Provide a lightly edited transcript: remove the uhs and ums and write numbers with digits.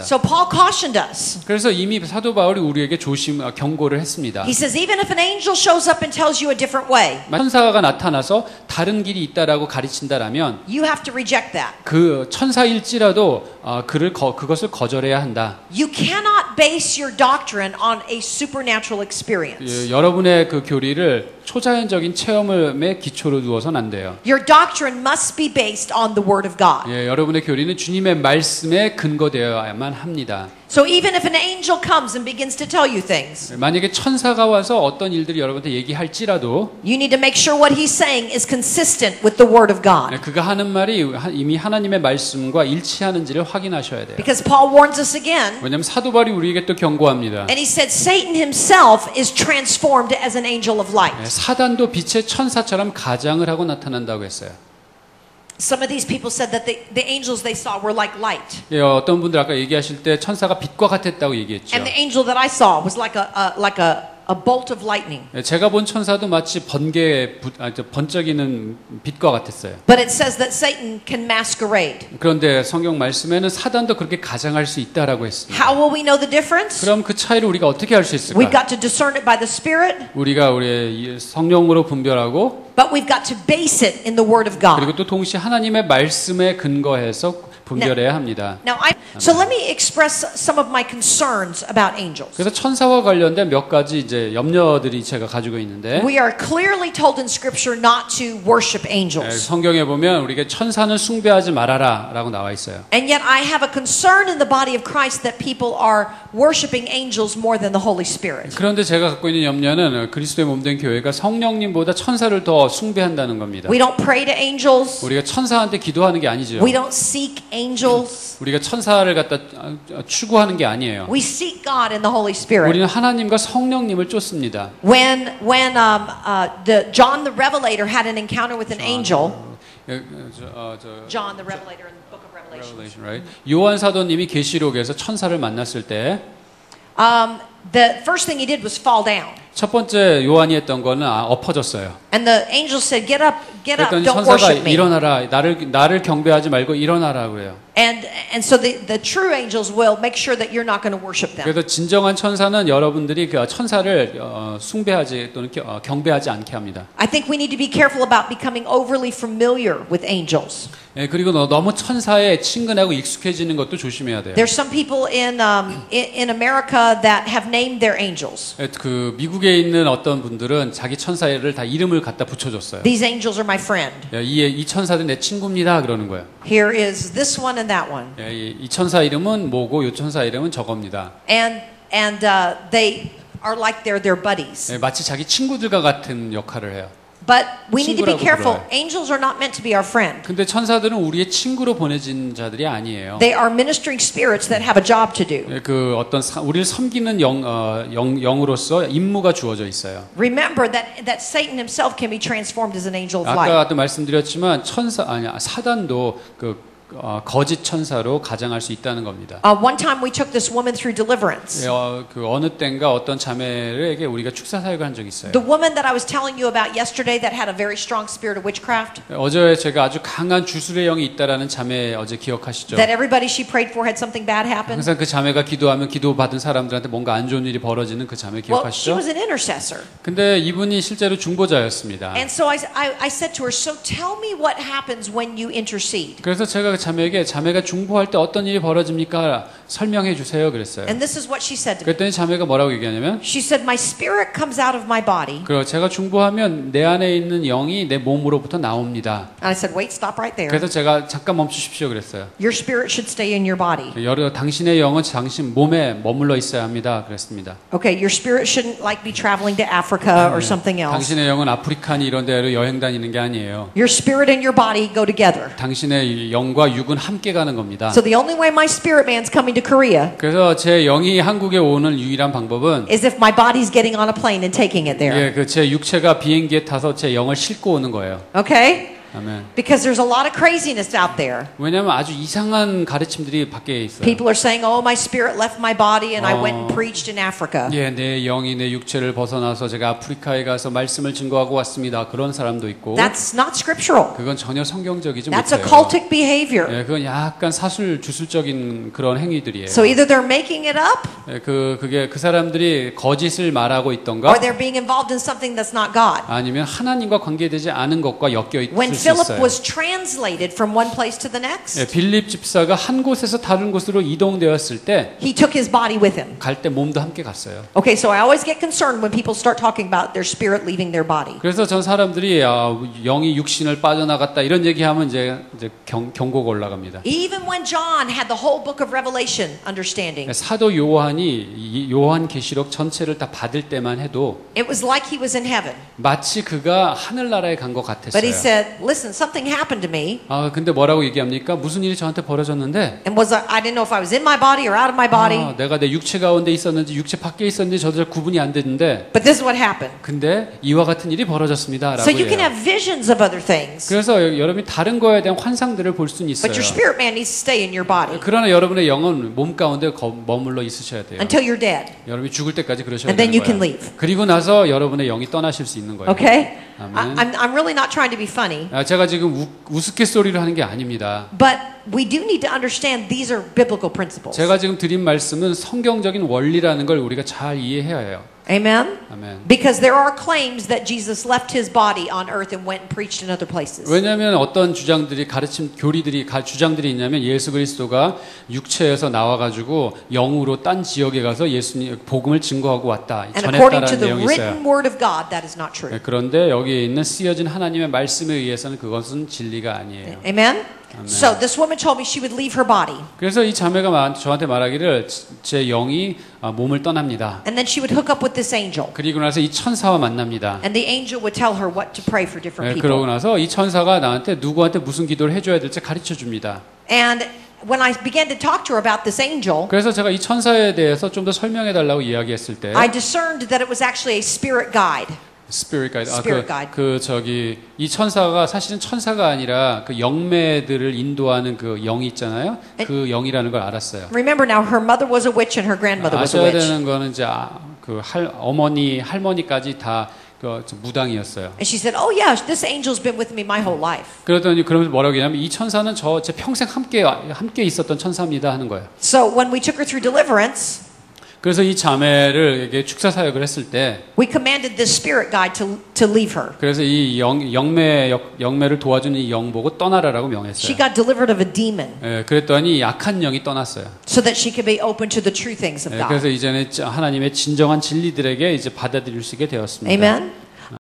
So Paul cautioned us. 그래서 이미 사도 바울이 우리에게 경고를 했습니다. He says even if an angel shows up and tells you a different way, 천사가 나타나서 다른 길이 있다라고 가르친다라면 you have to reject that. 그 천사일지라도 그것을 거절해야 한다. You cannot base your doctrine on a supernatural experience. 여러분의 그 교리를 초자연적인 체험에 기초로 두어서는 안 돼요. Your doctrine must be based on the Word of God. 여러분의 교리는 주님의 말씀에 근거되어야만 합니다. So even if an angel comes and begins to tell you things, 만약에 천사가 와서 어떤 일들이 여러분한테 얘기할지라도 you need to make sure what he's saying is consistent with the Word of God. 그가 하는 말이 이미 하나님의 말씀과 일치하는지를 확인하셔야 돼요. Because Paul warns us again, 왜냐하면 사도 바울이 우리에게 또 경고합니다. and he said Satan himself is transformed as an angel of light. 사단도 빛의 천사처럼 가장을 하고 나타난다고 했어요. Some of these people said that the angels they saw were like light. 어떤 분들 아까 얘기하실 때 천사가 빛과 같았다고 얘기했죠. And the angel that I saw was like a bolt of lightning. 제가 본 천사도 마치 번쩍이는 빛과 같았어요. But it says that Satan can masquerade. 그런데 성경 말씀에는 사단도 그렇게 가장할 수 있다라고 했습니다. How will we know the difference? 그럼 그 차이를 우리가 어떻게 알 수 있을까? We've got to discern it by the Spirit. 우리가 우리의 성령으로 분별하고 But we've got to base it in the Word of God. 그리고 또 동시에 하나님의 말씀에 근거해서 분별해야 합니다. So let me express some of my concerns about angels. 그래서 천사와 관련된 몇 가지 이제 염려들이 제가 가지고 있는데 We are clearly told in Scripture not to worship angels. 성경에 보면 우리가 천사는 숭배하지 말아라라고 나와 있어요. And yet I have a concern in the body of Christ that people are worshiping angels more than the Holy Spirit. 그런데 제가 갖고 있는 염려는 그리스도의 몸된 교회가 성령님보다 천사를 더 숭배한다는 겁니다. We don't pray to angels. 우리가 천사한테 기도하는 게 아니죠. We don't seek angels. 우리가 천사를 갖다 추구하는 게 아니에요. We seek God in the Holy Spirit. 우리는 하나님과 성령님을 쫓습니다. When John the Revelator had an encounter with an angel, John the Revelator in the book of Revelation. Right? 요한 사도님이 계시록에서 천사를 만났을 때 the first thing he did was fall down. 첫 번째 요한이 했던 거는 엎어졌어요. And the angel said, "Get up, 그랬더니 don't 천사가 worship me." 일어나라, 나를 경배하지 말고 일어나라 그래요. And so the true angels will make sure that you're not going to worship them. 그래서 진정한 천사는 여러분들이 그 천사를 숭배하지 또는 경배하지 않게 합니다. I think we need to be careful about becoming overly familiar with angels. 그리고 너무 천사에 친근하고 익숙해지는 것도 조심해야 돼요. There's some people in America that have named their angels. 그 미국에 있는 어떤 분들은 자기 천사를 다 이름을 갖다 붙여줬어요. These angels are my friend. 이 천사는 내 친구입니다 그러는 거예요. Here is this one and that one. 이 천사 이름은 뭐고 이 천사 이름은 저겁니다. And they are like they're their buddies. 마치 자기 친구들과 같은 역할을 해요. But we need to be careful. 불러요. Angels are not meant to be our friend. 근데 천사들은 우리의 친구로 보내진 자들이 아니에요. They are ministering spirits that have a job to do. 그 어떤 우리를 섬기는 영으로서 임무가 주어져 있어요. Remember that Satan himself can be transformed as an angel of light. 아까도 말씀드렸지만 사단도 그 거짓 천사로 가장할 수 있다는 겁니다. One time we took this woman through deliverance. 그 어느 때인가 어떤 자매에게 우리가 축사 사역을 한 적이 있어요. The woman that I was telling you about yesterday that had a very strong spirit of witchcraft. 어제 제가 아주 강한 주술의 영이 있다라는 자매 어제 기억하시죠? That everybody she prayed for had something bad happen. 항상 그 자매가 기도하면 기도 받은 사람들한테 뭔가 안 좋은 일이 벌어지는 그 자매 Well, she 기억하시죠? was an intercessor. 근데 이분이 실제로 중보자였습니다. And so I said to her, so tell me what happens when you intercede. 그래서 제가 그 자매가 중보할 때 어떤 일이 벌어집니까? 설명해 주세요 그랬어요. And this is what she said to me. 그랬더니 자매가 뭐라고 얘기하냐면 She said, my spirit comes out of my body. 제가 중보하면 내 안에 있는 영이 내 몸으로부터 나옵니다. And I said, wait, stop right there. 그래서 제가 잠깐 멈추십시오 그랬어요. Your spirit should stay in your body. 당신의 영은 당신 몸에 머물러 있어야 합니다. 그랬습니다. Okay, your spirit shouldn't like be traveling to Africa or something else. 당신의 영은 아프리카니 이런 데로 여행 다니는 게 아니에요. Your spirit and your body go together. 당신의 영과 육은 함께 가는 겁니다. So the only way my spirit man's coming to Korea 그래서 제 영이 한국에 오는 유일한 방법은 is if my body's getting on a plane and taking it there. 제 육체가 비행기에 타서 제 영을 싣고 오는 거예요. Okay? 아멘. Because there's a lot of craziness out there. 왜냐하면 아주 이상한 가르침들이 밖에 있어요. People are saying, "Oh, my spirit left my body and I went and preached in Africa." 예, 내 영이 내 육체를 벗어나서 제가 아프리카에 가서 말씀을 증거하고 왔습니다. 그런 사람도 있고. That's not scriptural. 그건 전혀 성경적이지 That's a 못해요. cultic behavior. 예, 그건 약간 사술 주술적인 그런 행위들이에요. So either they're making it up, 예, 그게 그 사람들이 거짓을 말하고 or 있던가, they're being involved in something that's not God. 아니면 하나님과 관계되지 않은 것과 엮여 When 있을 수 Philip 있어요. was translated from one place to the next, 예, 빌립 집사가 한 곳에서 다른 곳으로 이동되었을 때, he took his body with him. 갈 때 몸도 함께 갔어요. Okay, so I always get concerned when people start talking about their spirit leaving their body. 그래서 전 사람들이 영이 육신을 빠져나갔다 이런 얘기하면 이제 경고가 올라갑니다. Even when John had the whole book of Revelation understanding, 사도 요한이 이 요한 계시록 전체를 다 받을 때만 해도 it was like he was in heaven. 마치 그가 하늘나라에 간 것 But he 같았어요. said, "Listen, something happened to me, 근데 뭐라고 얘기합니까? 무슨 일이 저한테 벌어졌는데 and I didn't know if I was in my body or out of my body. 내가 내 육체 가운데 있었는지 육체 밖에 있었는지 저도 구분이 안 됐는데 But this is what happened." 근데 이와 같은 일이 벌어졌습니다. So 라고 you can 해요. have visions of other things, 그래서 여러분이 다른 거에 대한 환상들을 볼 수는 있어요. but your spirit man needs to stay in your body 그러나 여러분의 영은 몸 가운데 머물러 있으셔야 돼요. until you're dead. 여러분이 죽을 때까지 그러셔야 And then 되는 you can 거예요. leave. 그리고 나서 여러분의 영이 떠나실 수 있는 거예요. Okay? 아멘. I'm really not trying to be funny, 제가 지금 우스갯소리를 하는 게 아닙니다. but we do need to understand these are biblical principles. 제가 지금 드린 말씀은 성경적인 원리라는 걸 우리가 잘 이해해야 해요. Amen? 아멘. Because there are claims that Jesus left his body on earth and went and preached in other places. 왜냐하면 어떤 주장들이 주장들이 있냐면 예수 그리스도가 육체에서 나와가지고 영으로 딴 지역에 가서 예수님 복음을 증거하고 왔다 And according to 전했다라는 the 내용이 있어요. written word of God, that is not true. 그런데 여기에 있는 쓰여진 하나님의 말씀에 의해서는 그것은 진리가 아니에요. Amen? So this woman told me she would leave her body. 그래서 이 자매가 저한테 말하기를 제 영이 몸을 떠납니다. And then she would hook up with this angel. 그리고 나서 이 천사와 만납니다. And the angel would tell her what to pray for different 그러고 people. 나서 이 천사가 나한테 누구한테 무슨 기도를 해줘야 될지 가르쳐 줍니다. And when I began to talk to her about this angel, 그래서 제가 이 천사에 대해서 좀 더 설명해 달라고 이야기했을 때 I discerned that it was actually a spirit guide. 스피릿 가이드. Spirit guide. 이 천사가 사실은 천사가 아니라 그 영매들을 인도하는 그 영이 있잖아요. 그 영이라는 걸 알았어요. Remember now, her mother was a witch and her grandmother was a 아셔야 witch. 되는 거는 이제 어머니, 할머니까지 다 무당이었어요. And she said, "Oh yeah, this angel's been with me my whole life." 그러면서 뭐라고 하냐면 이 천사는 제 평생 함께 있었던 천사입니다 하는 거예요. So when we took her through deliverance, 그래서 이 자매를 축사 사역을 했을 때 we commanded this spirit guide to leave her. 그래서 이 영매를 도와주는 이 영 보고 떠나라라고 명했어요. She got delivered of a demon 그랬더니 약한 영이 떠났어요. so that she could be open to the true things of 그래서 God. 이제는 하나님의 진정한 진리들에게 이제 받아들일 수 있게 되었습니다. Amen?